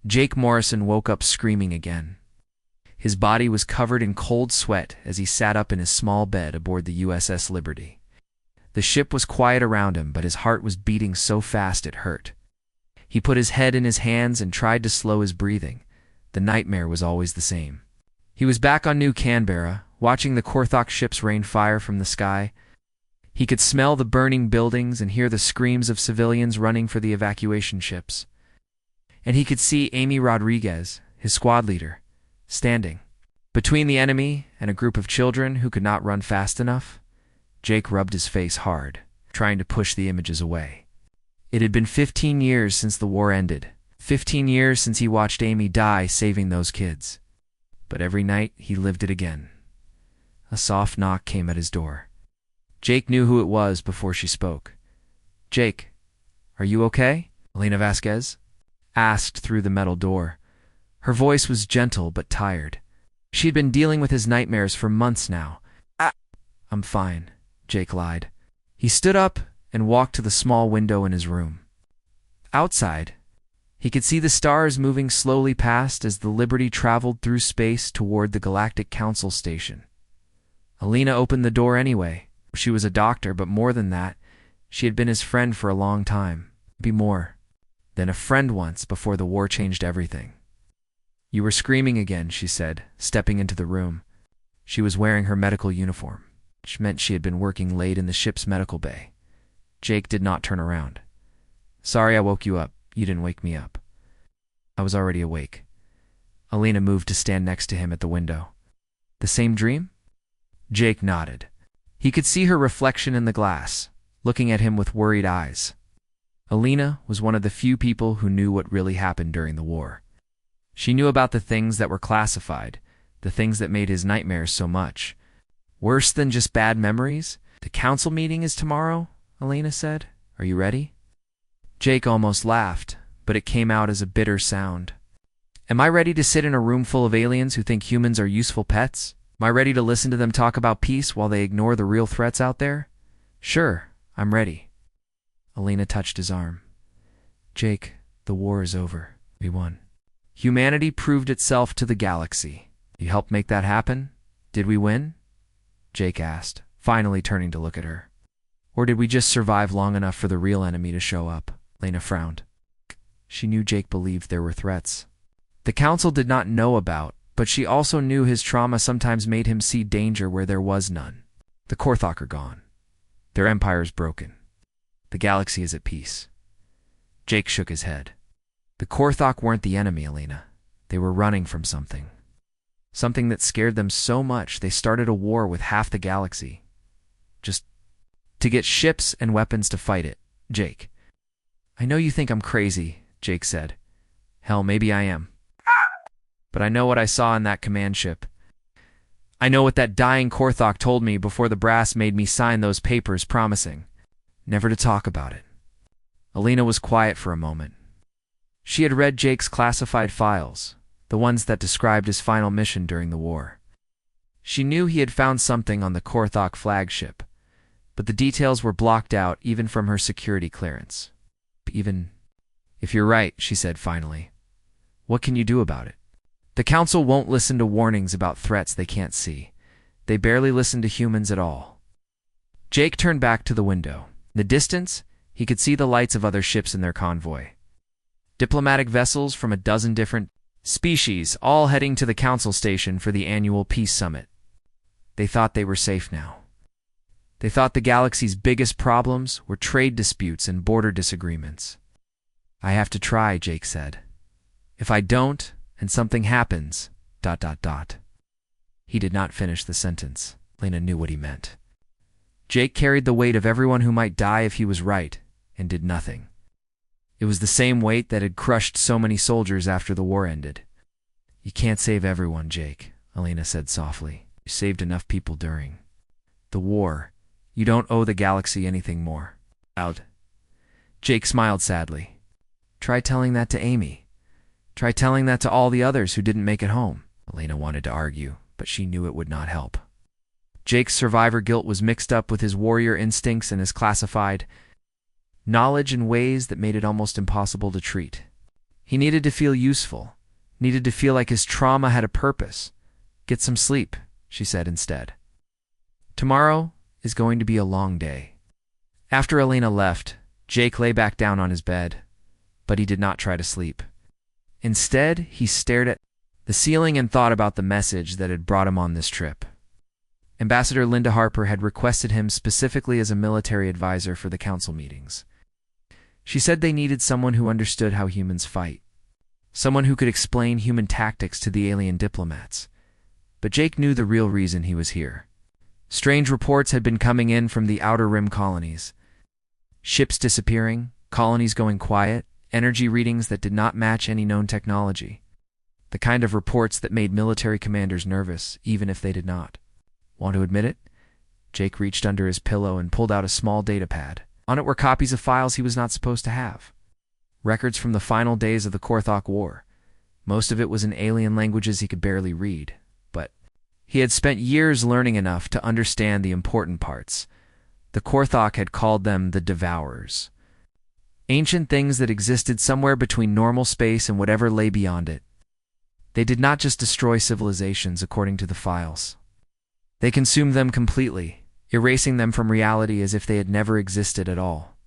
Jake Morrison woke up screaming again. His body was covered in cold sweat as he sat up in his small bed aboard the USS Liberty. The ship was quiet around him, but his heart was beating so fast it hurt. He put his head in his hands and tried to slow his breathing. The nightmare was always the same. He was back on New Canberra, watching the Korthok ships rain fire from the sky. He could smell the burning buildings and hear the screams of civilians running for the evacuation ships. And he could see Amy Rodriguez, his squad leader, standing between the enemy and a group of children who could not run fast enough. Jake rubbed his face hard, trying to push the images away. It had been 15 years since the war ended. 15 years since he watched Amy die saving those kids. But every night he lived it again. A soft knock came at his door. Jake knew who it was before she spoke. "Jake, are you okay?" Elena Vasquez asked through the metal door. Her voice was gentle but tired. She'd been dealing with his nightmares for months now. "I'm fine," Jake lied. He stood up and walked to the small window in his room. Outside, he could see the stars moving slowly past as the Liberty traveled through space toward the Galactic Council station. Alina opened the door anyway. She was a doctor, but more than that, she had been his friend for a long time. Be more than a friend once before the war changed everything. "You were screaming again," she said, stepping into the room. She was wearing her medical uniform, which meant she had been working late in the ship's medical bay. Jake did not turn around. "Sorry I woke you up. You didn't wake me up." "I was already awake." Alina moved to stand next to him at the window. "The same dream?" Jake nodded. He could see her reflection in the glass, looking at him with worried eyes. Alina was one of the few people who knew what really happened during the war. She knew about the things that were classified, the things that made his nightmares so much. "Worse than just bad memories? The council meeting is tomorrow," Alina said. "Are you ready?" Jake almost laughed, but it came out as a bitter sound. "Am I ready to sit in a room full of aliens who think humans are useful pets? Am I ready to listen to them talk about peace while they ignore the real threats out there? Sure, I'm ready." Alina touched his arm. "Jake, the war is over. We won. Humanity proved itself to the galaxy. You helped make that happen? Did we win?" Jake asked, finally turning to look at her. "Or did we just survive long enough for the real enemy to show up?" Lena frowned. She knew Jake believed there were threats the council did not know about, but she also knew his trauma sometimes made him see danger where there was none. The Korthok are gone. Their empire is broken. The galaxy is at peace. Jake shook his head. The Korthok weren't the enemy, Alina. They were running from something. Something that scared them so much they started a war with half the galaxy. Just to get ships and weapons to fight it, Jake. "I know you think I'm crazy," Jake said. "Hell, maybe I am. But I know what I saw in that command ship. I know what that dying Korthok told me before the brass made me sign those papers promising never to talk about it." Alina was quiet for a moment. She had read Jake's classified files, the ones that described his final mission during the war. She knew he had found something on the Korthok flagship, but the details were blocked out even from her security clearance. "Even if you're right," she said finally, "what can you do about it? The council won't listen to warnings about threats they can't see. They barely listen to humans at all." Jake turned back to the window. In the distance, he could see the lights of other ships in their convoy. Diplomatic vessels from a dozen different species, all heading to the council station for the annual peace summit. They thought they were safe now. They thought the galaxy's biggest problems were trade disputes and border disagreements. "I have to try," Jake said. "If I don't, and something happens, ... He did not finish the sentence. Lena knew what he meant. Jake carried the weight of everyone who might die if he was right, and did nothing. It was the same weight that had crushed so many soldiers after the war ended. "You can't save everyone, Jake," Alina said softly. "You saved enough people during the war. You don't owe the galaxy anything more." Out. Jake smiled sadly. "Try telling that to Amy. Try telling that to all the others who didn't make it home." Alina wanted to argue, but she knew it would not help. Jake's survivor guilt was mixed up with his warrior instincts and his classified knowledge in ways that made it almost impossible to treat. He needed to feel useful, needed to feel like his trauma had a purpose. "Get some sleep," she said instead. "Tomorrow is going to be a long day." After Elena left, Jake lay back down on his bed, but he did not try to sleep. Instead, he stared at the ceiling and thought about the message that had brought him on this trip. Ambassador Linda Harper had requested him specifically as a military advisor for the council meetings. She said they needed someone who understood how humans fight, someone who could explain human tactics to the alien diplomats. But Jake knew the real reason he was here. Strange reports had been coming in from the Outer Rim colonies. Ships disappearing, colonies going quiet, energy readings that did not match any known technology. The kind of reports that made military commanders nervous, even if they did not want to admit it. Jake reached under his pillow and pulled out a small data pad. On it were copies of files he was not supposed to have. Records from the final days of the HFY War. Most of it was in alien languages he could barely read, but he had spent years learning enough to understand the important parts. The HFY had called them the Devourers. Ancient things that existed somewhere between normal space and whatever lay beyond it. They did not just destroy civilizations according to the files. They consumed them completely, erasing them from reality as if they had never existed at all.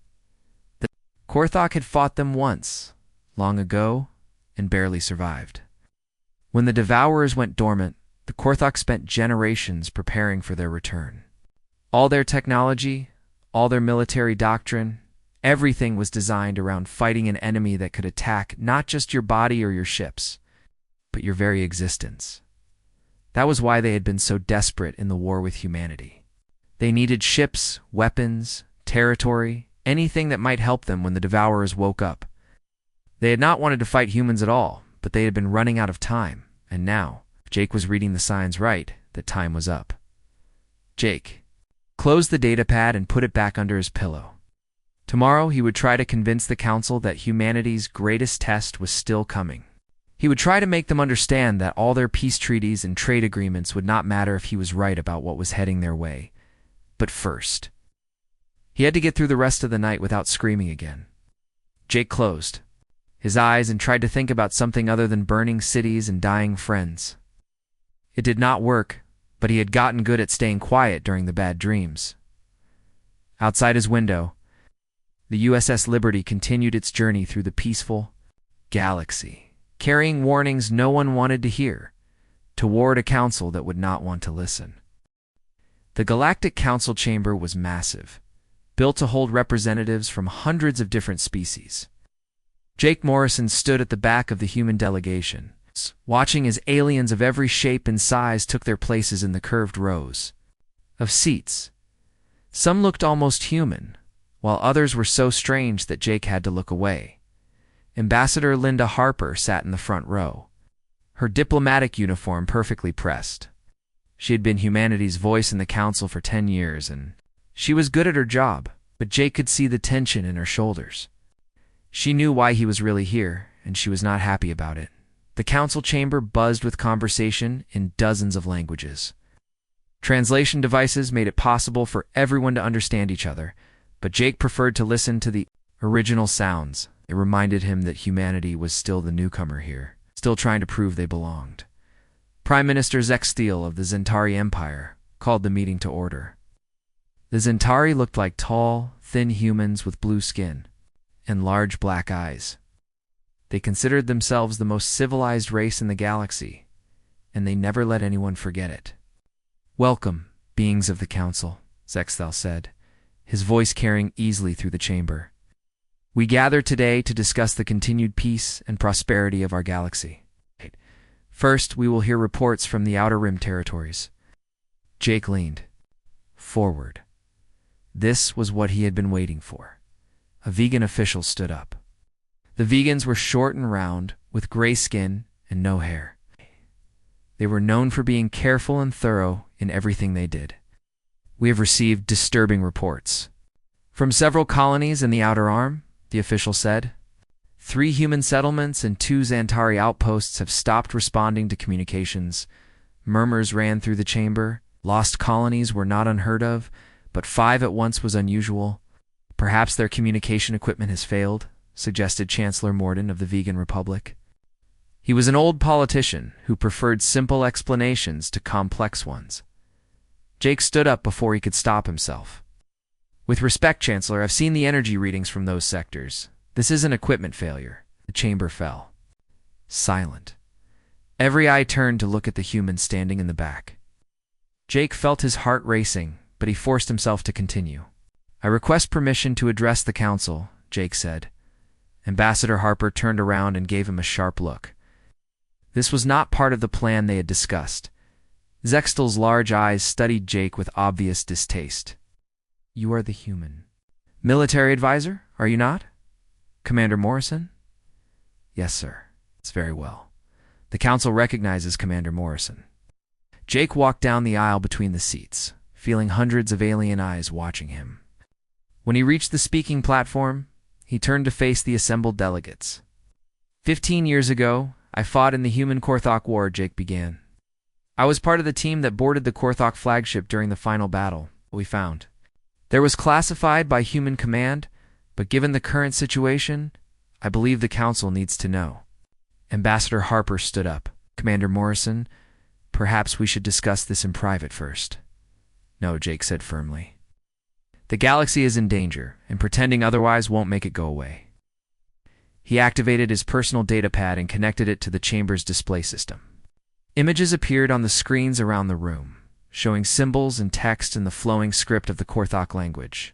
The HFY had fought them once, long ago, and barely survived. When the Devourers went dormant, the HFY spent generations preparing for their return. All their technology, all their military doctrine, everything was designed around fighting an enemy that could attack not just your body or your ships, but your very existence. That was why they had been so desperate in the war with humanity. They needed ships, weapons, territory, anything that might help them when the Devourers woke up. They had not wanted to fight humans at all, but they had been running out of time, and now, Jake was reading the signs right, that time was up. Jake closed the datapad and put it back under his pillow. Tomorrow he would try to convince the council that humanity's greatest test was still coming. He would try to make them understand that all their peace treaties and trade agreements would not matter if he was right about what was heading their way. But first, he had to get through the rest of the night without screaming again. Jake closed his eyes and tried to think about something other than burning cities and dying friends. It did not work, but he had gotten good at staying quiet during the bad dreams. Outside his window, the USS Liberty continued its journey through the peaceful galaxy, carrying warnings no one wanted to hear, toward a council that would not want to listen. The Galactic Council chamber was massive, built to hold representatives from hundreds of different species. Jake Morrison stood at the back of the human delegation, watching as aliens of every shape and size took their places in the curved rows of seats. Some looked almost human, while others were so strange that Jake had to look away. Ambassador Linda Harper sat in the front row, her diplomatic uniform perfectly pressed. She had been humanity's voice in the council for 10 years, and she was good at her job, but Jake could see the tension in her shoulders. She knew why he was really here, and she was not happy about it. The council chamber buzzed with conversation in dozens of languages. Translation devices made it possible for everyone to understand each other, but Jake preferred to listen to the original sounds. It reminded him that humanity was still the newcomer here, still trying to prove they belonged. Prime Minister Zextiel of the Zentari Empire called the meeting to order. The Zentari looked like tall, thin humans with blue skin and large black eyes. They considered themselves the most civilized race in the galaxy, and they never let anyone forget it. "Welcome, beings of the council," Zextiel said, his voice carrying easily through the chamber. "We gather today to discuss the continued peace and prosperity of our galaxy. First, we will hear reports from the Outer Rim territories." Jake leaned forward. This was what he had been waiting for. A vegan official stood up. The vegans were short and round, with gray skin and no hair. They were known for being careful and thorough in everything they did. "We have received disturbing reports from several colonies in the Outer Arm," the official said. 3 human settlements and 2 Zantari outposts have stopped responding to communications. Murmurs ran through the chamber. Lost colonies were not unheard of, but 5 at once was unusual. "Perhaps their communication equipment has failed," suggested Chancellor Morden of the Vegan Republic. He was an old politician who preferred simple explanations to complex ones. Jake stood up before he could stop himself. With respect, Chancellor, I've seen the energy readings from those sectors. This isn't equipment failure. The chamber fell. Silent. Every eye turned to look at the human standing in the back. Jake felt his heart racing, but he forced himself to continue. I request permission to address the council, Jake said. Ambassador Harper turned around and gave him a sharp look. This was not part of the plan they had discussed. Zextel's large eyes studied Jake with obvious distaste. You are the human military advisor, are you not? Commander Morrison? Yes, sir. It's very well. The council recognizes Commander Morrison. Jake walked down the aisle between the seats, feeling hundreds of alien eyes watching him. When he reached the speaking platform, he turned to face the assembled delegates. 15 years ago, I fought in the human Korthok War, Jake began. I was part of the team that boarded the Korthok flagship during the final battle. We found there was classified by human command, but given the current situation, I believe the council needs to know. Ambassador Harper stood up. Commander Morrison, perhaps we should discuss this in private first. No, Jake said firmly. The galaxy is in danger, and pretending otherwise won't make it go away. He activated his personal datapad and connected it to the chamber's display system. Images appeared on the screens around the room, showing symbols and text in the flowing script of the Korthok language.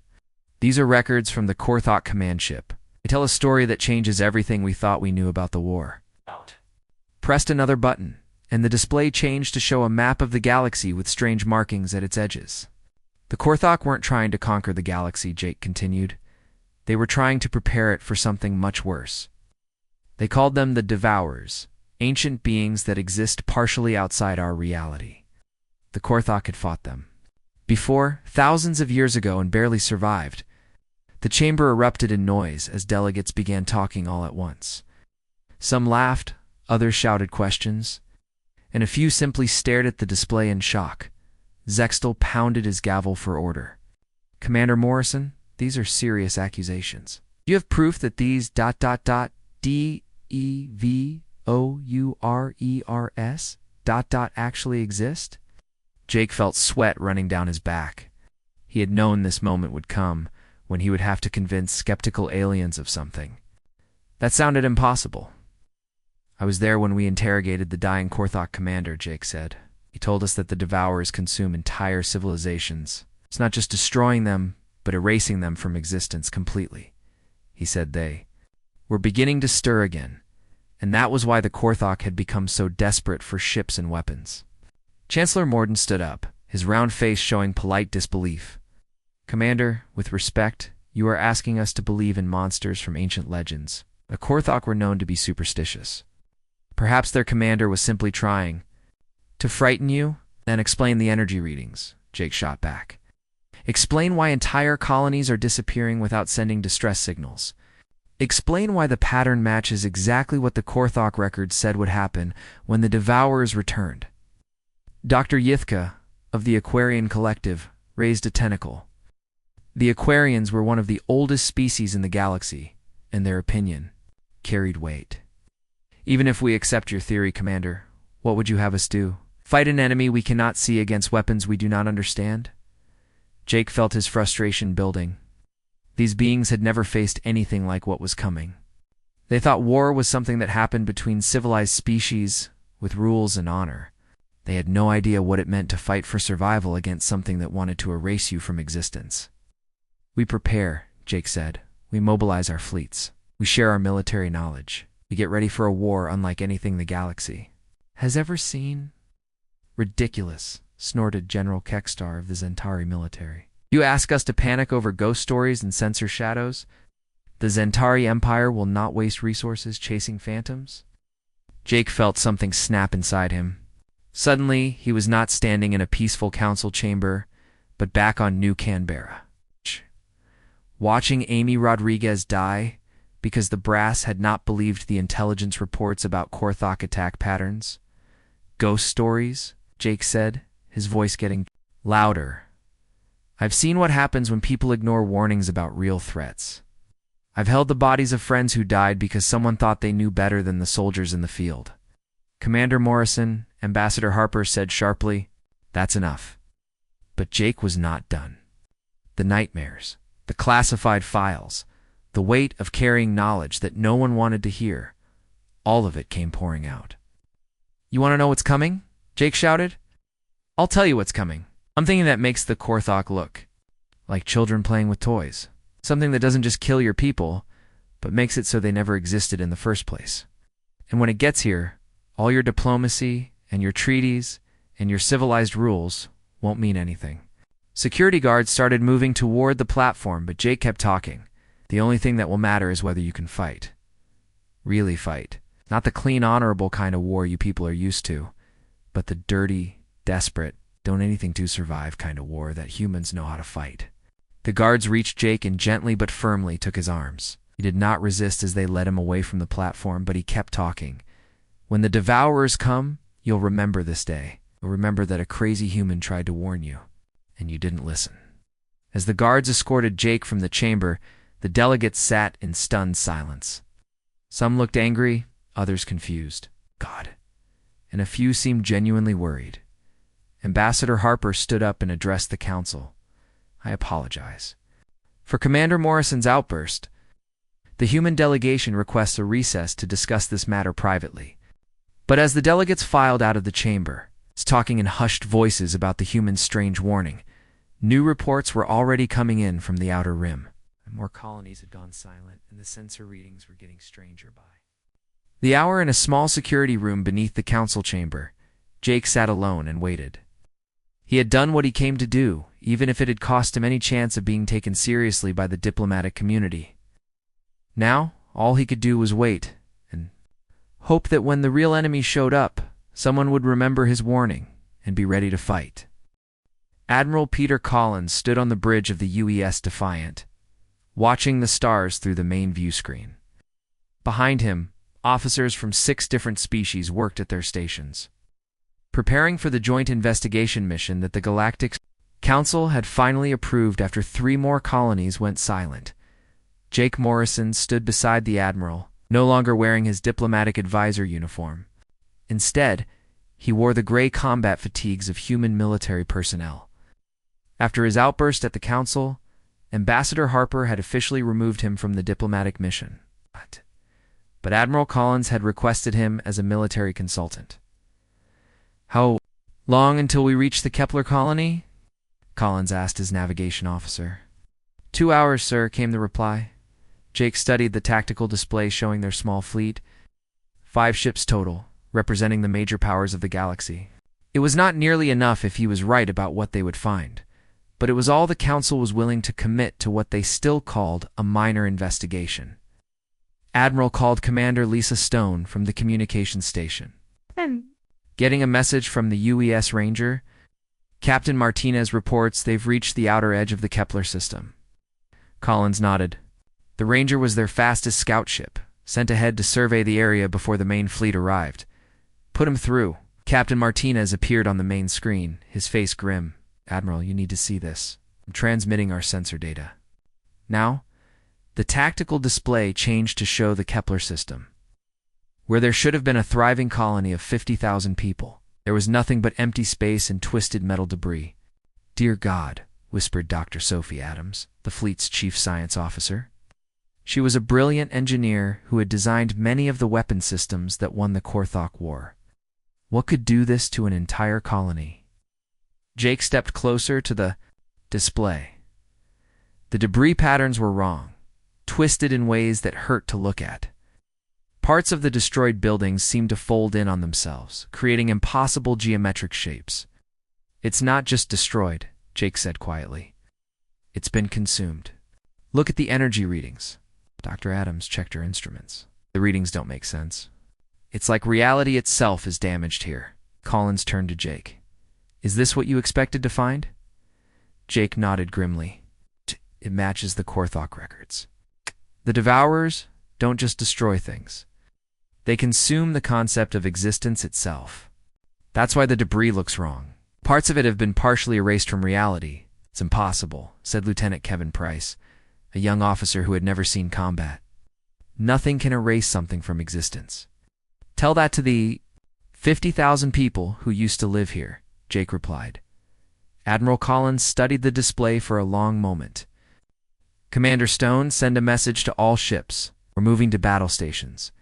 These are records from the Korthok command ship. They tell a story that changes everything we thought we knew about the war. Pressed another button, and the display changed to show a map of the galaxy with strange markings at its edges. The Korthok weren't trying to conquer the galaxy, Jake continued. They were trying to prepare it for something much worse. They called them the Devourers, ancient beings that exist partially outside our reality. The Korthok had fought them before, thousands of years ago, and barely survived. The chamber erupted in noise as delegates began talking all at once. Some laughed, others shouted questions, and a few simply stared at the display in shock. Zextel pounded his gavel for order. Commander Morrison, these are serious accusations. Do you have proof that these DEVOURERS actually exist? Jake felt sweat running down his back. He had known this moment would come, when he would have to convince skeptical aliens of something. That sounded impossible. I was there when we interrogated the dying Korthok commander, Jake said. He told us that the Devourers consume entire civilizations. It's not just destroying them, but erasing them from existence completely. He said they were beginning to stir again, and that was why the Korthok had become so desperate for ships and weapons. Chancellor Morden stood up, his round face showing polite disbelief. Commander, with respect, you are asking us to believe in monsters from ancient legends. The Korthok were known to be superstitious. Perhaps their commander was simply trying to frighten you, then explain the energy readings, Jake shot back. Explain why entire colonies are disappearing without sending distress signals. Explain why the pattern matches exactly what the Korthok records said would happen when the Devourers returned. Dr. Yithka, of the Aquarian Collective, raised a tentacle. The Aquarians were one of the oldest species in the galaxy, and their opinion carried weight. Even if we accept your theory, Commander, what would you have us do? Fight an enemy we cannot see against weapons we do not understand? Jake felt his frustration building. These beings had never faced anything like what was coming. They thought war was something that happened between civilized species with rules and honor. They had no idea what it meant to fight for survival against something that wanted to erase you from existence. We prepare, Jake said. We mobilize our fleets. We share our military knowledge. We get ready for a war unlike anything the galaxy has ever seen. Ridiculous, snorted General Kekstar of the Zentari military. You ask us to panic over ghost stories and censor shadows? The Zentari Empire will not waste resources chasing phantoms? Jake felt something snap inside him. Suddenly, he was not standing in a peaceful council chamber, but back on New Canberra. Watching Amy Rodriguez die because the brass had not believed the intelligence reports about Korthok attack patterns. Ghost stories, Jake said, his voice getting louder. I've seen what happens when people ignore warnings about real threats. I've held the bodies of friends who died because someone thought they knew better than the soldiers in the field. Commander Morrison, Ambassador Harper said sharply, "That's enough." But Jake was not done. The nightmares, the classified files, the weight of carrying knowledge that no one wanted to hear, all of it came pouring out. "You want to know what's coming?" Jake shouted. "I'll tell you what's coming. I'm thinking that makes the Korthok look like children playing with toys. Something that doesn't just kill your people, but makes it so they never existed in the first place. And when it gets here, all your diplomacy and your treaties and your civilized rules won't mean anything." Security guards started moving toward the platform, but Jake kept talking. "The only thing that will matter is whether you can fight. Really fight. Not the clean, honorable kind of war you people are used to, but the dirty, desperate, don't-anything-to-survive kind of war that humans know how to fight." The guards reached Jake and gently but firmly took his arms. He did not resist as they led him away from the platform, but he kept talking. "When the Devourers come, you'll remember this day. You'll remember that a crazy human tried to warn you, and you didn't listen." As the guards escorted Jake from the chamber, the delegates sat in stunned silence. Some looked angry, others confused. God. And a few seemed genuinely worried. Ambassador Harper stood up and addressed the council. "I apologize for Commander Morrison's outburst. The human delegation requests a recess to discuss this matter privately." But as the delegates filed out of the chamber, talking in hushed voices about the human's strange warning, new reports were already coming in from the outer rim. More colonies had gone silent, and the sensor readings were getting stranger by the hour. In a small security room beneath the council chamber, Jake sat alone and waited. He had done what he came to do, even if it had cost him any chance of being taken seriously by the diplomatic community. Now, all he could do was wait, and hope that when the real enemy showed up, someone would remember his warning and be ready to fight. Admiral Peter Collins stood on the bridge of the UES Defiant, watching the stars through the main view screen. Behind him, officers from 6 different species worked at their stations, preparing for the joint investigation mission that the Galactic Council had finally approved after 3 more colonies went silent. Jake Morrison stood beside the Admiral, no longer wearing his diplomatic advisor uniform. Instead, he wore the gray combat fatigues of human military personnel. After his outburst at the Council, Ambassador Harper had officially removed him from the diplomatic mission. But Admiral Collins had requested him as a military consultant. "How long until we reach the Kepler colony?" Collins asked his navigation officer. 2 hours, sir," came the reply. Jake studied the tactical display showing their small fleet. 5 ships total, representing the major powers of the galaxy. It was not nearly enough if he was right about what they would find, but it was all the Council was willing to commit to what they still called a minor investigation. Admiral called Commander Lisa Stone from the communications station. Getting a message from the UES Ranger, Captain Martinez reports they've reached the outer edge of the Kepler system. Collins nodded. The Ranger was their fastest scout ship, sent ahead to survey the area before the main fleet arrived. "Put him through." Captain Martinez appeared on the main screen, his face grim. "Admiral, you need to see this. I'm transmitting our sensor data." Now, the tactical display changed to show the Kepler system. Where there should have been a thriving colony of 50,000 people, there was nothing but empty space and twisted metal debris. "Dear God," whispered Dr. Sophie Adams, the fleet's chief science officer. She was a brilliant engineer who had designed many of the weapon systems that won the Korthok War. What could do this to an entire colony? Jake stepped closer to the display. The debris patterns were wrong, twisted in ways that hurt to look at. Parts of the destroyed buildings seemed to fold in on themselves, creating impossible geometric shapes. "It's not just destroyed," Jake said quietly. "It's been consumed. Look at the energy readings." Dr. Adams checked her instruments. "The readings don't make sense. It's like reality itself is damaged here." Collins turned to Jake. "Is this what you expected to find?" Jake nodded grimly. "It matches the Korthok records. The Devourers don't just destroy things. They consume the concept of existence itself. That's why the debris looks wrong. Parts of it have been partially erased from reality. It's impossible," said Lieutenant Kevin Price, a young officer who had never seen combat. Nothing can erase something from existence. Tell that to the 50,000 people who used to live here, Jake replied. Admiral Collins studied the display for a long moment. Commander Stone, send a message to all ships. We're moving to battle stations.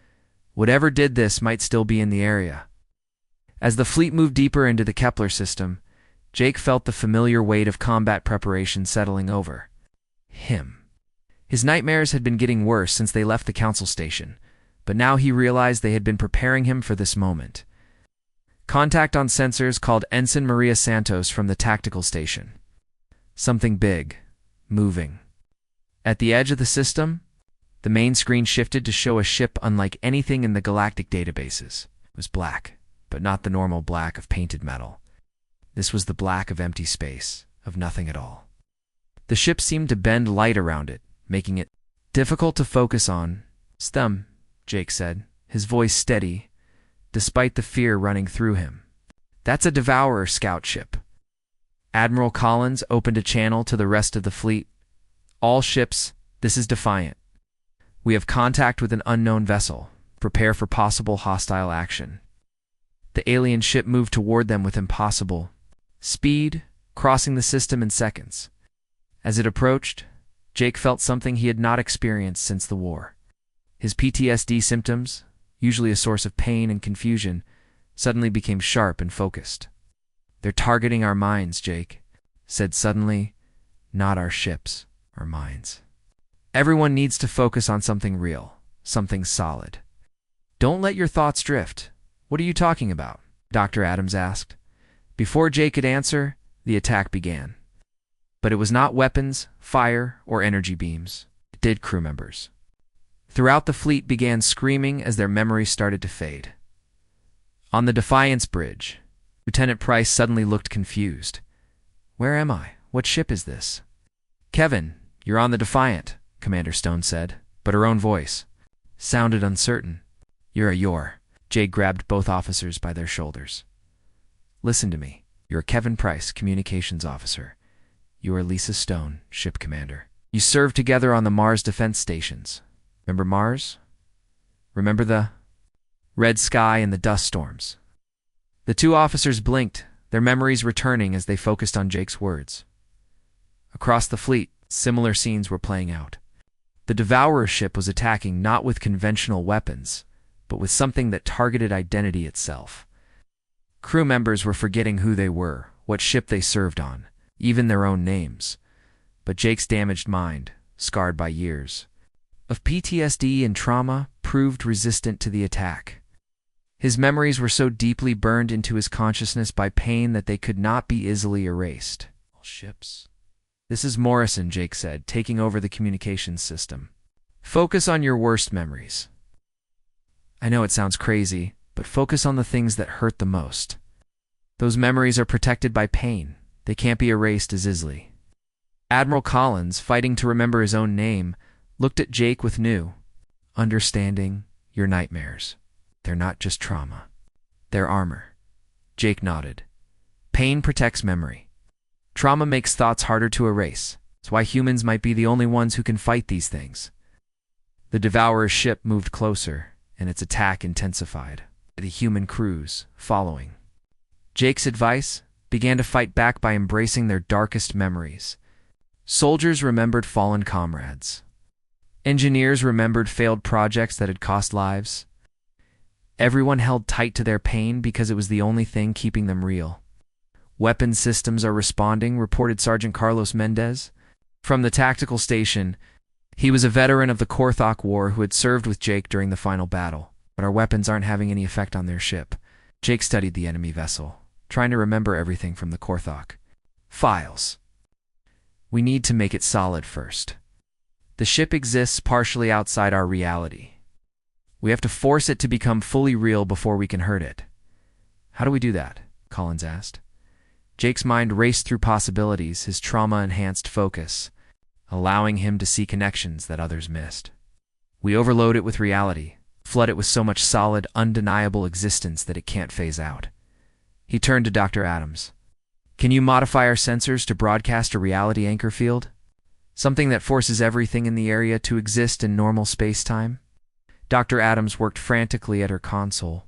Whatever did this might still be in the area. As the fleet moved deeper into the Kepler system, Jake felt the familiar weight of combat preparation settling over him. His nightmares had been getting worse since they left the council station, but now he realized they had been preparing him for this moment. Contact on sensors called Ensign Maria Santos from the tactical station. Something big, moving. At the edge of the system, the main screen shifted to show a ship unlike anything in the galactic databases. It was black, but not the normal black of painted metal. This was the black of empty space, of nothing at all. The ship seemed to bend light around it, making it difficult to focus on. "Stum," Jake said, his voice steady, despite the fear running through him. "That's a Devourer scout ship." Admiral Collins opened a channel to the rest of the fleet. "All ships, this is Defiant. We have contact with an unknown vessel. Prepare for possible hostile action." The alien ship moved toward them with impossible speed, crossing the system in seconds. As it approached, Jake felt something he had not experienced since the war. His PTSD symptoms, usually a source of pain and confusion, suddenly became sharp and focused. "They're targeting our minds," Jake said suddenly. "Not our ships, our minds. Everyone needs to focus on something real, something solid. Don't let your thoughts drift." "What are you talking about?" Dr. Adams asked. Before Jake could answer, the attack began. But it was not weapons, fire, or energy beams. It did crew members. Throughout the fleet began screaming as their memories started to fade. On the Defiance bridge, Lieutenant Price suddenly looked confused. "Where am I? What ship is this?" "Kevin, you're on the Defiant," Commander Stone said, but her own voice sounded uncertain. "You're a Yor." Jake grabbed both officers by their shoulders. "Listen to me. You're Kevin Price, communications officer. You are Lisa Stone, ship commander. You served together on the Mars defense stations. Remember Mars? Remember the red sky and the dust storms?" The two officers blinked, their memories returning as they focused on Jake's words. Across the fleet, similar scenes were playing out. The Devourer ship was attacking not with conventional weapons, but with something that targeted identity itself. Crew members were forgetting who they were, what ship they served on, even their own names. But Jake's damaged mind, scarred by years of PTSD and trauma, proved resistant to the attack. His memories were so deeply burned into his consciousness by pain that they could not be easily erased. "All ships." "This is Morrison," Jake said, taking over the communications system. "Focus on your worst memories. I know it sounds crazy, but focus on the things that hurt the most. Those memories are protected by pain. They can't be erased as easily." Admiral Collins, fighting to remember his own name, looked at Jake with new understanding. "Your nightmares. They're not just trauma. They're armor." Jake nodded. "Pain protects memory. Trauma makes thoughts harder to erase. It's why humans might be the only ones who can fight these things." The Devourer's ship moved closer, and its attack intensified. The human crews following Jake's advice began to fight back by embracing their darkest memories. Soldiers remembered fallen comrades. Engineers remembered failed projects that had cost lives. Everyone held tight to their pain because it was the only thing keeping them real. "Weapon systems are responding," reported Sergeant Carlos Mendez. From the tactical station, he was a veteran of the Korthok War who had served with Jake during the final battle. "But our weapons aren't having any effect on their ship." Jake studied the enemy vessel, trying to remember everything from the Korthok files. "We need to make it solid first. The ship exists partially outside our reality. We have to force it to become fully real before we can hurt it." "How do we do that?" Collins asked. Jake's mind raced through possibilities, his trauma-enhanced focus, allowing him to see connections that others missed. "We overload it with reality, flood it with so much solid, undeniable existence that it can't phase out." He turned to Dr. Adams. "Can you modify our sensors to broadcast a reality anchor field?" Something that forces everything in the area to exist in normal space-time? Dr. Adams worked frantically at her console.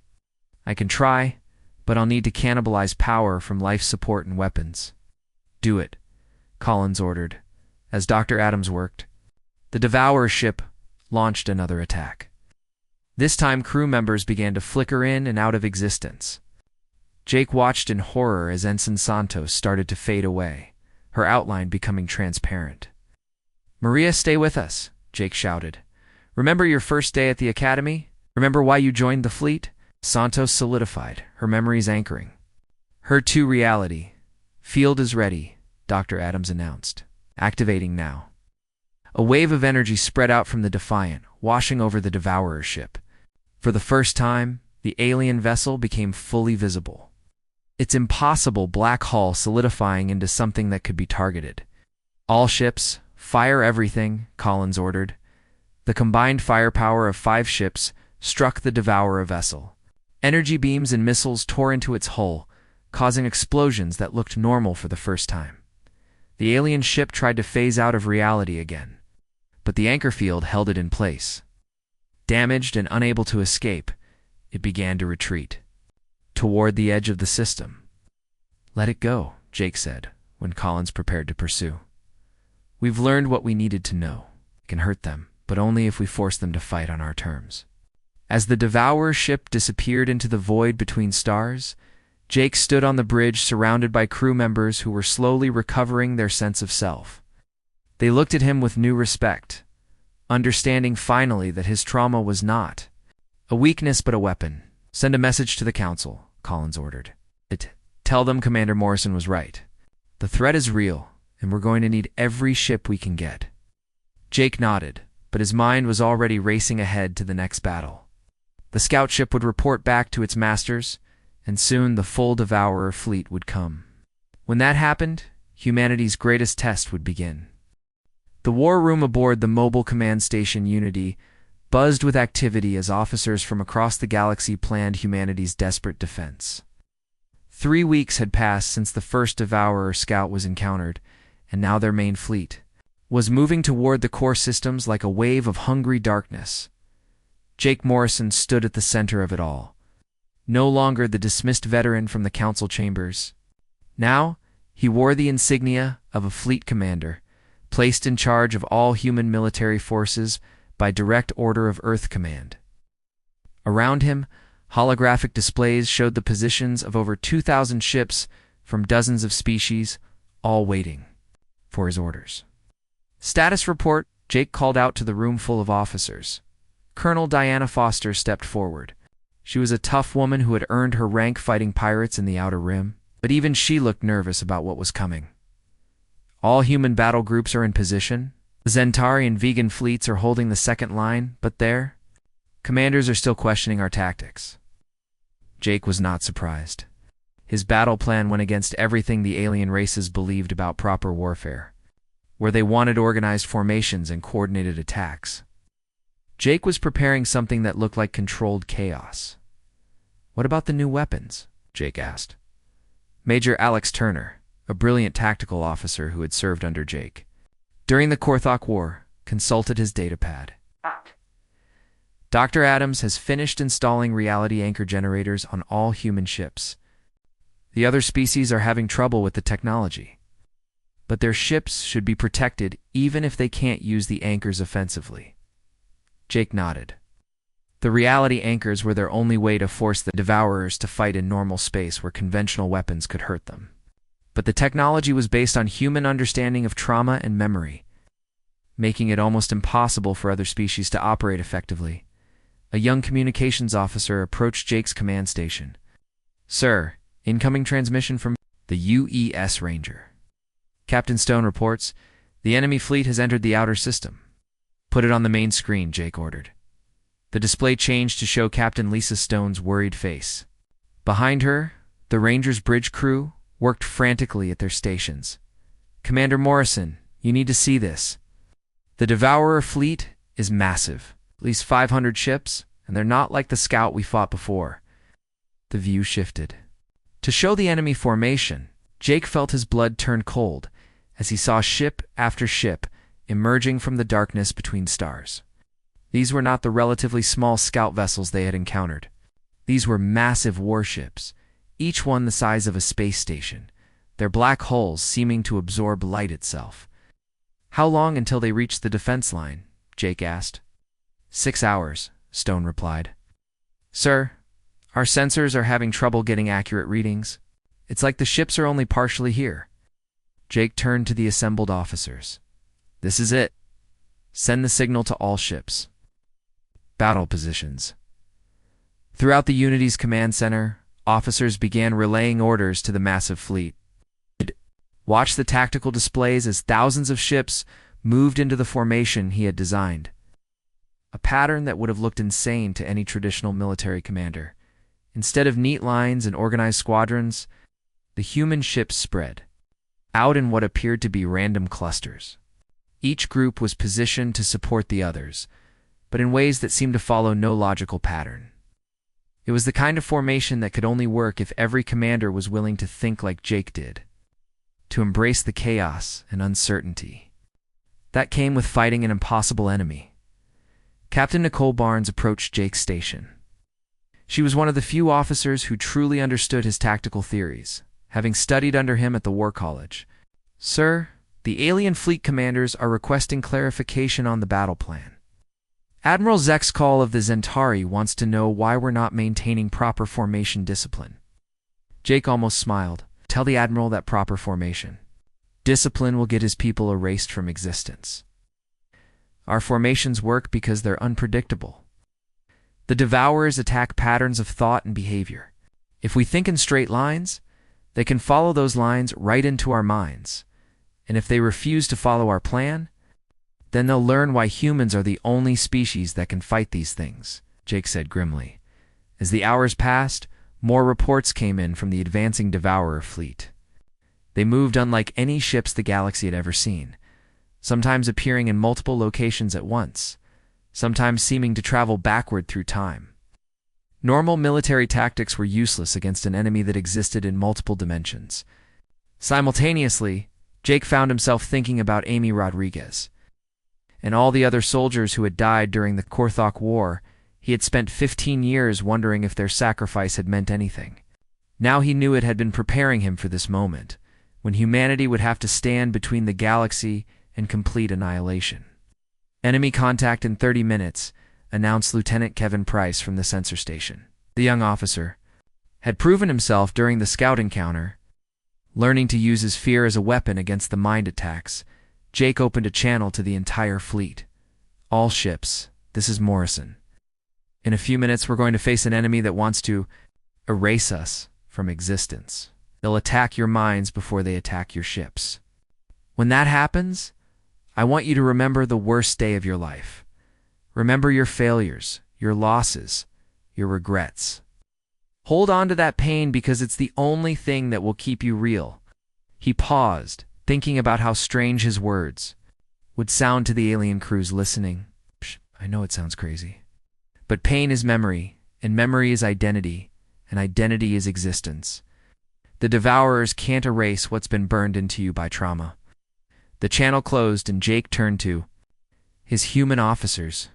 I can try, but I'll need to cannibalize power from life support and weapons. Do it, Collins ordered. As Dr. Adams worked, the Devourer ship launched another attack. This time, crew members began to flicker in and out of existence. Jake watched in horror as Ensign Santos started to fade away, her outline becoming transparent. "Maria, stay with us," Jake shouted. "Remember your first day at the academy? Remember why you joined the fleet?" Santos solidified, her memories anchoring. "Her 2 reality. Field is ready," Dr. Adams announced. "Activating now." A wave of energy spread out from the Defiant, washing over the Devourer ship. For the first time, the alien vessel became fully visible. Its impossible black hull solidifying into something that could be targeted. "All ships, fire everything," Collins ordered. The combined firepower of 5 ships struck the Devourer vessel. Energy beams and missiles tore into its hull, causing explosions that looked normal for the first time. The alien ship tried to phase out of reality again, but the anchor field held it in place. Damaged and unable to escape, it began to retreat toward the edge of the system. "Let it go," Jake said, when Collins prepared to pursue. "We've learned what we needed to know. It can hurt them, but only if we force them to fight on our terms." As the Devourer ship disappeared into the void between stars, Jake stood on the bridge surrounded by crew members who were slowly recovering their sense of self. They looked at him with new respect, understanding finally that his trauma was not a weakness but a weapon. "Send a message to the Council," Collins ordered. "Tell them Commander Morrison was right. The threat is real, and we're going to need every ship we can get." Jake nodded, but his mind was already racing ahead to the next battle. The scout ship would report back to its masters, and soon the full Devourer fleet would come. When that happened, humanity's greatest test would begin. The war room aboard the mobile command station Unity buzzed with activity as officers from across the galaxy planned humanity's desperate defense. 3 weeks had passed since the first Devourer scout was encountered, and now their main fleet was moving toward the core systems like a wave of hungry darkness. Jake Morrison stood at the center of it all. No longer the dismissed veteran from the council chambers. Now, he wore the insignia of a fleet commander, placed in charge of all human military forces by direct order of Earth Command. Around him, holographic displays showed the positions of over 2,000 ships from dozens of species, all waiting for his orders. "Status report," Jake called out to the room full of officers. Colonel Diana Foster stepped forward. She was a tough woman who had earned her rank fighting pirates in the Outer Rim, but even she looked nervous about what was coming. "All human battle groups are in position. The Zentari and vegan fleets are holding the second line, but their commanders are still questioning our tactics." Jake was not surprised. His battle plan went against everything the alien races believed about proper warfare, where they wanted organized formations and coordinated attacks. Jake was preparing something that looked like controlled chaos. "What about the new weapons?" Jake asked. Major Alex Turner, a brilliant tactical officer who had served under Jake during the Korthok War, consulted his datapad. "Dr. Adams has finished installing reality anchor generators on all human ships. The other species are having trouble with the technology, but their ships should be protected even if they can't use the anchors offensively." Jake nodded. The reality anchors were their only way to force the Devourers to fight in normal space where conventional weapons could hurt them. But the technology was based on human understanding of trauma and memory, making it almost impossible for other species to operate effectively. A young communications officer approached Jake's command station. "Sir, incoming transmission from the UES Ranger. Captain Stone reports, the enemy fleet has entered the outer system." "Put it on the main screen," Jake ordered. The display changed to show Captain Lisa Stone's worried face. Behind her, the Ranger's bridge crew worked frantically at their stations. "Commander Morrison, you need to see this. The Devourer fleet is massive, at least 500 ships, and they're not like the scout we fought before." The view shifted. To show the enemy formation, Jake felt his blood turn cold as he saw ship after ship emerging from the darkness between stars. These were not the relatively small scout vessels they had encountered. These were massive warships, each one the size of a space station, their black hulls seeming to absorb light itself. "How long until they reach the defense line?" Jake asked. 6 hours, Stone replied. "Sir, our sensors are having trouble getting accurate readings. It's like the ships are only partially here." Jake turned to the assembled officers. "This is it. Send the signal to all ships." Battle positions. Throughout the Unity's command center, officers began relaying orders to the massive fleet. Watch the tactical displays as thousands of ships moved into the formation he had designed. A pattern that would have looked insane to any traditional military commander. Instead of neat lines and organized squadrons, the human ships spread out in what appeared to be random clusters. Each group was positioned to support the others, but in ways that seemed to follow no logical pattern. It was the kind of formation that could only work if every commander was willing to think like Jake did, to embrace the chaos and uncertainty. That came with fighting an impossible enemy. Captain Nicole Barnes approached Jake's station. She was one of the few officers who truly understood his tactical theories, having studied under him at the War College. "Sir, the alien fleet commanders are requesting clarification on the battle plan. Admiral Zexkal of the Zentari wants to know why we're not maintaining proper formation discipline." Jake almost smiled. "Tell the Admiral that proper formation discipline will get his people erased from existence. Our formations work because they're unpredictable. The Devourers attack patterns of thought and behavior. If we think in straight lines, they can follow those lines right into our minds. And if they refuse to follow our plan, then they'll learn why humans are the only species that can fight these things," Jake said grimly. As the hours passed, more reports came in from the advancing Devourer fleet. They moved unlike any ships the galaxy had ever seen, sometimes appearing in multiple locations at once, sometimes seeming to travel backward through time. Normal military tactics were useless against an enemy that existed in multiple dimensions. Simultaneously, Jake found himself thinking about Amy Rodriguez and all the other soldiers who had died during the Korthok War. He had spent 15 years wondering if their sacrifice had meant anything. Now he knew it had been preparing him for this moment, when humanity would have to stand between the galaxy and complete annihilation. "Enemy contact in 30 minutes, announced Lieutenant Kevin Price from the sensor station. The young officer had proven himself during the scout encounter. Learning to use his fear as a weapon against the mind attacks, Jake opened a channel to the entire fleet. "All ships, this is Morrison. In a few minutes, we're going to face an enemy that wants to erase us from existence. They'll attack your minds before they attack your ships. When that happens, I want you to remember the worst day of your life. Remember your failures, your losses, your regrets. Hold on to that pain because it's the only thing that will keep you real." He paused, thinking about how strange his words would sound to the alien crews listening. I know it sounds crazy. But pain is memory, and memory is identity, and identity is existence. The Devourers can't erase what's been burned into you by trauma. The channel closed and Jake turned to his human officers.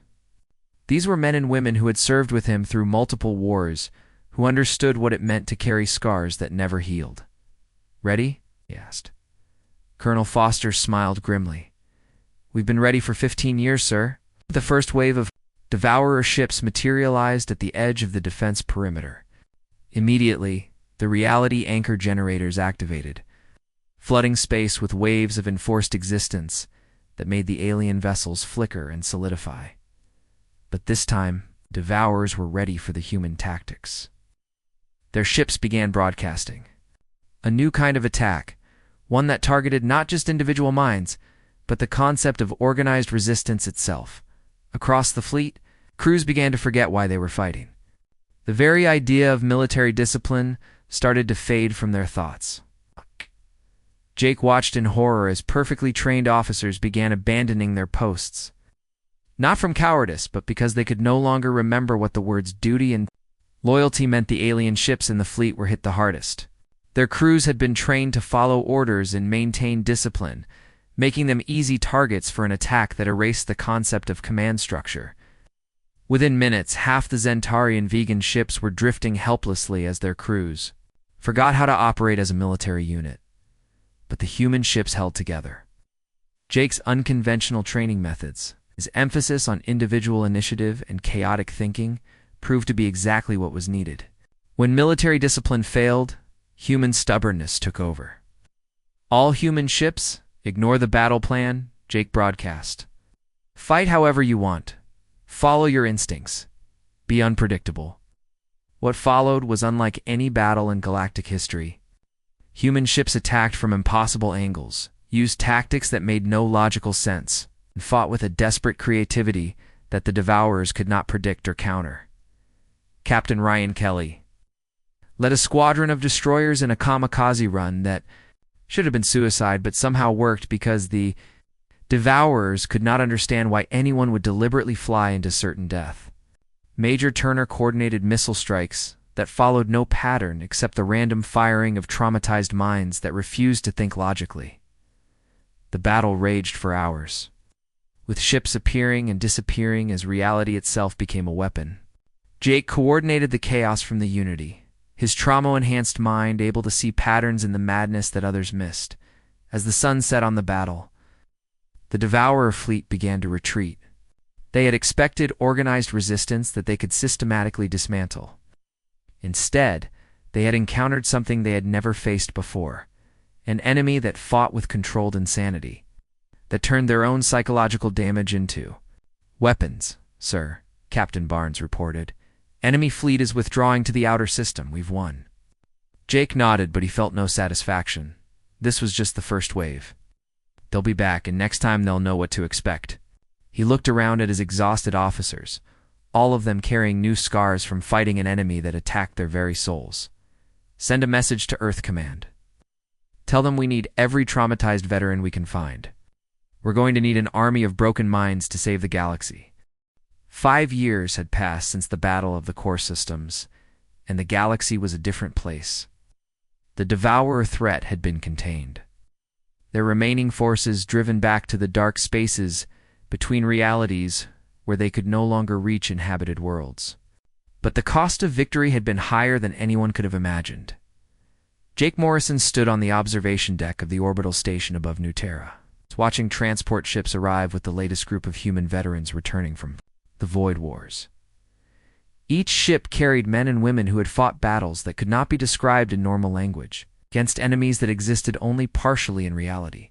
These were men and women who had served with him through multiple wars, who understood what it meant to carry scars that never healed. "Ready?" he asked. Colonel Foster smiled grimly. "We've been ready for 15 years, sir." The first wave of Devourer ships materialized at the edge of the defense perimeter. Immediately, the reality anchor generators activated, flooding space with waves of enforced existence that made the alien vessels flicker and solidify. But this time, Devourers were ready for the human tactics. Their ships began broadcasting. A new kind of attack, one that targeted not just individual minds, but the concept of organized resistance itself. Across the fleet, crews began to forget why they were fighting. The very idea of military discipline started to fade from their thoughts. Jake watched in horror as perfectly trained officers began abandoning their posts. Not from cowardice, but because they could no longer remember what the words duty and loyalty meant. The alien ships in the fleet were hit the hardest. Their crews had been trained to follow orders and maintain discipline, making them easy targets for an attack that erased the concept of command structure. Within minutes, half the Zentarian vegan ships were drifting helplessly as their crews forgot how to operate as a military unit. But the human ships held together. Jake's unconventional training methods, his emphasis on individual initiative and chaotic thinking, proved to be exactly what was needed. When military discipline failed, human stubbornness took over. All human ships, ignore the battle plan, Jake broadcast. Fight however you want. Follow your instincts. Be unpredictable. What followed was unlike any battle in galactic history. Human ships attacked from impossible angles, used tactics that made no logical sense, and fought with a desperate creativity that the Devourers could not predict or counter. Captain Ryan Kelly led a squadron of destroyers in a kamikaze run that should have been suicide but somehow worked because the Devourers could not understand why anyone would deliberately fly into certain death. Major Turner coordinated missile strikes that followed no pattern except the random firing of traumatized minds that refused to think logically. The battle raged for hours, with ships appearing and disappearing as reality itself became a weapon. Jake coordinated the chaos from the Unity, his trauma-enhanced mind able to see patterns in the madness that others missed. As the sun set on the battle, the Devourer fleet began to retreat. They had expected organized resistance that they could systematically dismantle. Instead, they had encountered something they had never faced before, an enemy that fought with controlled insanity, that turned their own psychological damage into weapons, sir, Captain Barnes reported. Enemy fleet is withdrawing to the outer system. We've won. Jake nodded, but he felt no satisfaction. This was just the first wave. They'll be back, and next time they'll know what to expect. He looked around at his exhausted officers, all of them carrying new scars from fighting an enemy that attacked their very souls. Send a message to Earth Command. Tell them we need every traumatized veteran we can find. We're going to need an army of broken minds to save the galaxy. 5 years had passed since the Battle of the Core Systems, and the galaxy was a different place. The Devourer threat had been contained. Their remaining forces driven back to the dark spaces between realities where they could no longer reach inhabited worlds. But the cost of victory had been higher than anyone could have imagined. Jake Morrison stood on the observation deck of the orbital station above New Terra, watching transport ships arrive with the latest group of human veterans returning from the Void Wars. Each ship carried men and women who had fought battles that could not be described in normal language, against enemies that existed only partially in reality.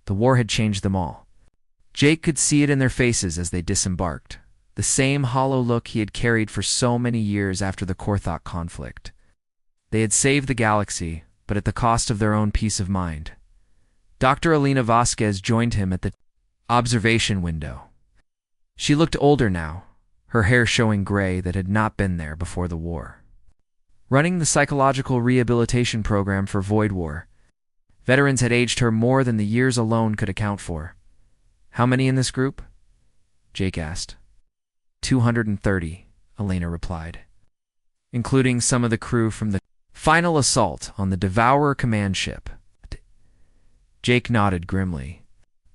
The war had changed them all. Jake could see it in their faces as they disembarked, the same hollow look he had carried for so many years after the Korthok conflict. They had saved the galaxy, but at the cost of their own peace of mind. Dr. Alina Vasquez joined him at the observation window. She looked older now, her hair showing gray that had not been there before the war. Running the psychological rehabilitation program for Void War, veterans had aged her more than the years alone could account for. How many in this group? Jake asked. 230, Elena replied, including some of the crew from the final assault on the Devourer command ship. Jake nodded grimly.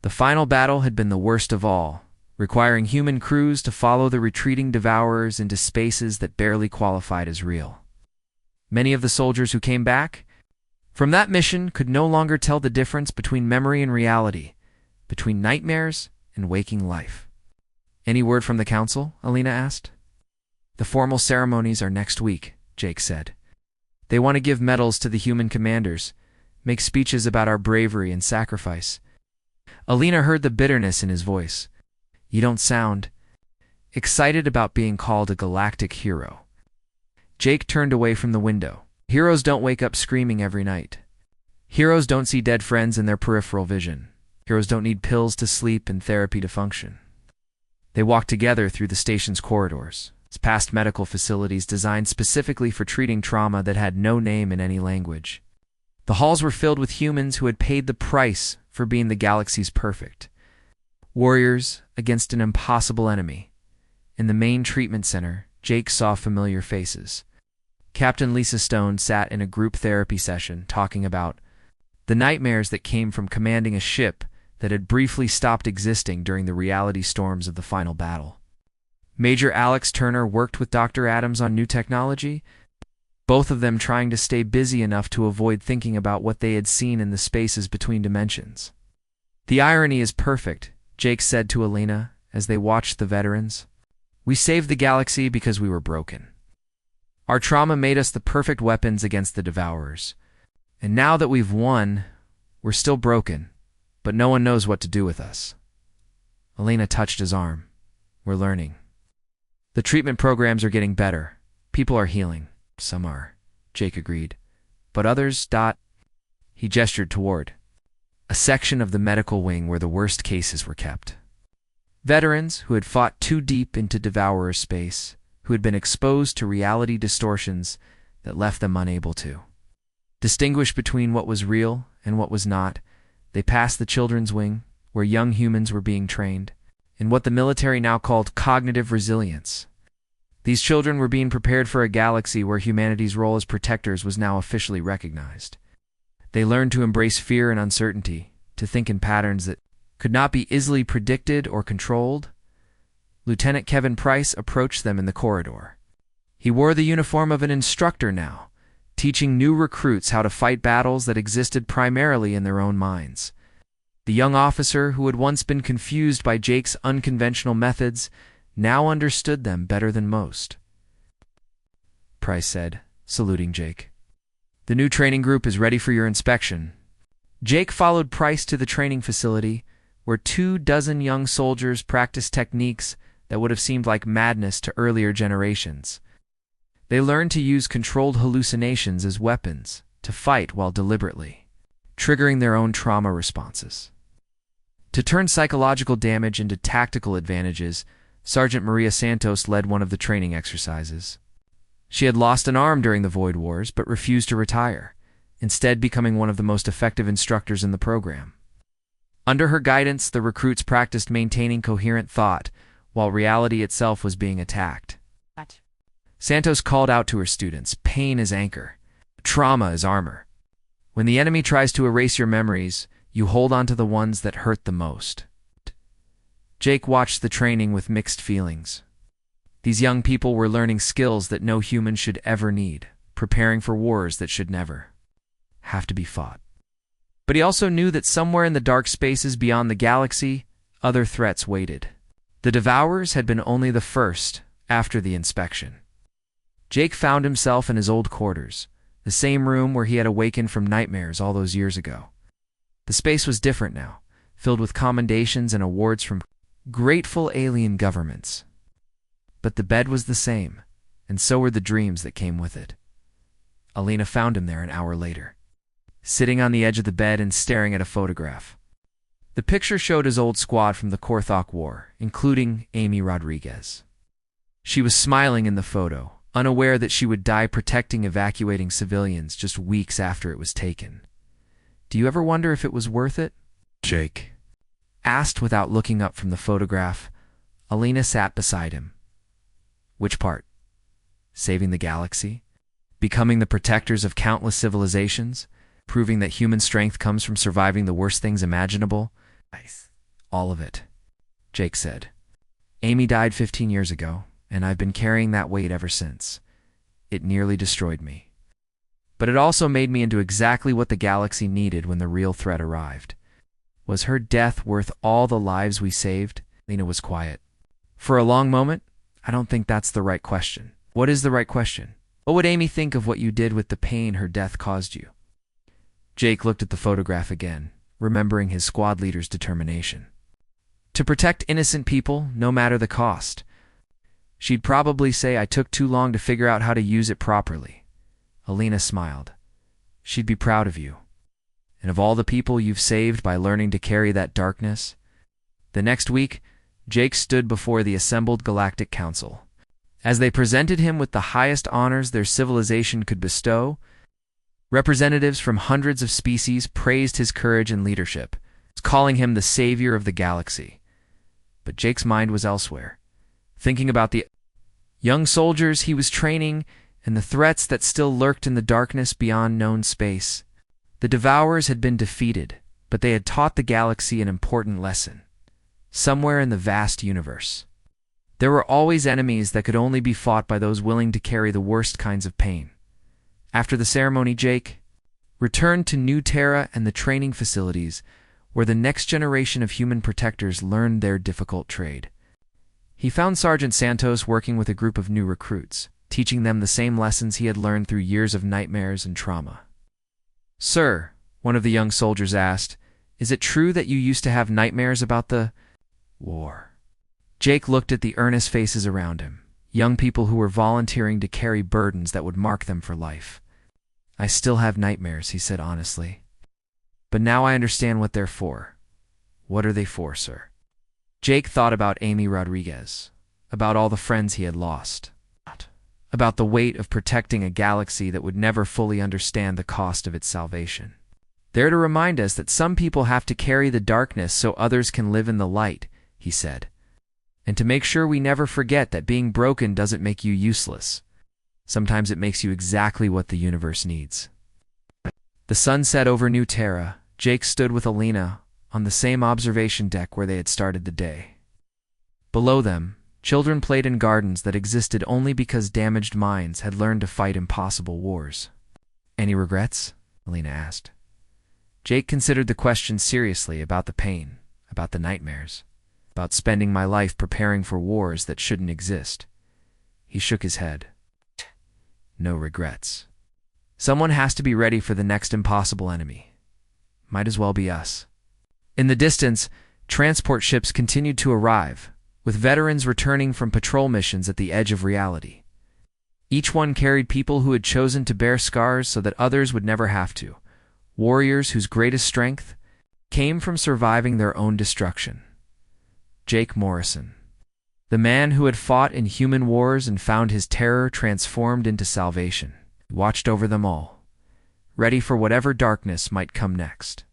The final battle had been the worst of all, requiring human crews to follow the retreating Devourers into spaces that barely qualified as real. Many of the soldiers who came back from that mission could no longer tell the difference between memory and reality, between nightmares and waking life. Any word from the council? Alina asked. The formal ceremonies are next week, Jake said. They want to give medals to the human commanders, make speeches about our bravery and sacrifice. Alina heard the bitterness in his voice. You don't sound excited about being called a galactic hero. Jake turned away from the window. Heroes don't wake up screaming every night. Heroes don't see dead friends in their peripheral vision. Heroes don't need pills to sleep and therapy to function. They walk together through the station's corridors, past medical facilities designed specifically for treating trauma that had no name in any language. The halls were filled with humans who had paid the price for being the galaxy's perfect. Warriors against an impossible enemy. In the main treatment center, Jake saw familiar faces. Captain Lisa Stone sat in a group therapy session talking about the nightmares that came from commanding a ship that had briefly stopped existing during the reality storms of the final battle. Major Alex Turner worked with Dr. Adams on new technology, both of them trying to stay busy enough to avoid thinking about what they had seen in the spaces between dimensions. "The irony is perfect," Jake said to Alina as they watched the veterans. "We saved the galaxy because we were broken. Our trauma made us the perfect weapons against the Devourers. And now that we've won, we're still broken, but no one knows what to do with us." Alina touched his arm. "We're learning. The treatment programs are getting better. People are healing. Some are," Jake agreed. "But others, He gestured toward a section of the medical wing where the worst cases were kept. Veterans who had fought too deep into Devourer space, who had been exposed to reality distortions that left them unable to distinguish between what was real and what was not. They passed the children's wing, where young humans were being trained, in what the military now called cognitive resilience. These children were being prepared for a galaxy where humanity's role as protectors was now officially recognized. They learned to embrace fear and uncertainty, to think in patterns that could not be easily predicted or controlled. Lieutenant Kevin Price approached them in the corridor. He wore the uniform of an instructor now, teaching new recruits how to fight battles that existed primarily in their own minds. The young officer, who had once been confused by Jake's unconventional methods, now understood them better than most. Price said, saluting Jake. "The new training group is ready for your inspection." Jake followed Price to the training facility, where 24 young soldiers practiced techniques that would have seemed like madness to earlier generations. They learned to use controlled hallucinations as weapons, to fight while deliberately triggering their own trauma responses. To turn psychological damage into tactical advantages, Sergeant Maria Santos led one of the training exercises. She had lost an arm during the Void Wars, but refused to retire, instead becoming one of the most effective instructors in the program. Under her guidance, the recruits practiced maintaining coherent thought, while reality itself was being attacked. Santos called out to her students, "Pain is anchor. Trauma is armor. When the enemy tries to erase your memories, you hold on to the ones that hurt the most." Jake watched the training with mixed feelings. These young people were learning skills that no human should ever need, preparing for wars that should never have to be fought. But he also knew that somewhere in the dark spaces beyond the galaxy, other threats waited. The Devourers had been only the first after the inspection. Jake found himself in his old quarters, the same room where he had awakened from nightmares all those years ago. The space was different now, filled with commendations and awards from grateful alien governments. But the bed was the same, and so were the dreams that came with it. Alina found him there an hour later, sitting on the edge of the bed and staring at a photograph. The picture showed his old squad from the HFY War, including Amy Rodriguez. She was smiling in the photo, unaware that she would die protecting evacuating civilians just weeks after it was taken. "Do you ever wonder if it was worth it?" Jake asked without looking up from the photograph. Alina sat beside him. "Which part? Saving the galaxy? Becoming the protectors of countless civilizations? Proving that human strength comes from surviving the worst things imaginable?" "All of it," Jake said. "Amy died 15 years ago, and I've been carrying that weight ever since. It nearly destroyed me. But it also made me into exactly what the galaxy needed when the real threat arrived. Was her death worth all the lives we saved?" Lena was quiet. "For a long moment, I don't think that's the right question." "What is the right question?" "What would Amy think of what you did with the pain her death caused you?" Jake looked at the photograph again, remembering his squad leader's determination. "To protect innocent people, no matter the cost." "She'd probably say I took too long to figure out how to use it properly." Alina smiled. "She'd be proud of you. And of all the people you've saved by learning to carry that darkness." The next week, Jake stood before the assembled Galactic Council. As they presented him with the highest honors their civilization could bestow, representatives from hundreds of species praised his courage and leadership, calling him the savior of the galaxy. But Jake's mind was elsewhere, thinking about the young soldiers he was training and the threats that still lurked in the darkness beyond known space. The Devourers had been defeated, but they had taught the galaxy an important lesson. Somewhere in the vast universe, there were always enemies that could only be fought by those willing to carry the worst kinds of pain. After the ceremony, Jake returned to New Terra and the training facilities, where the next generation of human protectors learned their difficult trade. He found Sergeant Santos working with a group of new recruits, teaching them the same lessons he had learned through years of nightmares and trauma. "Sir," one of the young soldiers asked, "is it true that you used to have nightmares about the war?" Jake looked at the earnest faces around him, young people who were volunteering to carry burdens that would mark them for life. "I still have nightmares," he said honestly. "But now I understand what they're for." "What are they for, sir?" Jake thought about Amy Rodriguez, about all the friends he had lost, about the weight of protecting a galaxy that would never fully understand the cost of its salvation. "They're to remind us that some people have to carry the darkness so others can live in the light," he said. "And to make sure we never forget that being broken doesn't make you useless. Sometimes it makes you exactly what the universe needs." The sun set over New Terra. Jake stood with Alina on the same observation deck where they had started the day. Below them, children played in gardens that existed only because damaged minds had learned to fight impossible wars. "Any regrets?" Alina asked. Jake considered the question seriously, about the pain, about the nightmares, about spending my life preparing for wars that shouldn't exist. He shook his head. "No regrets. Someone has to be ready for the next impossible enemy. Might as well be us." In the distance, transport ships continued to arrive, with veterans returning from patrol missions at the edge of reality. Each one carried people who had chosen to bear scars so that others would never have to, warriors whose greatest strength came from surviving their own destruction. Jake Morrison, the man who had fought in human wars and found his terror transformed into salvation, watched over them all, ready for whatever darkness might come next.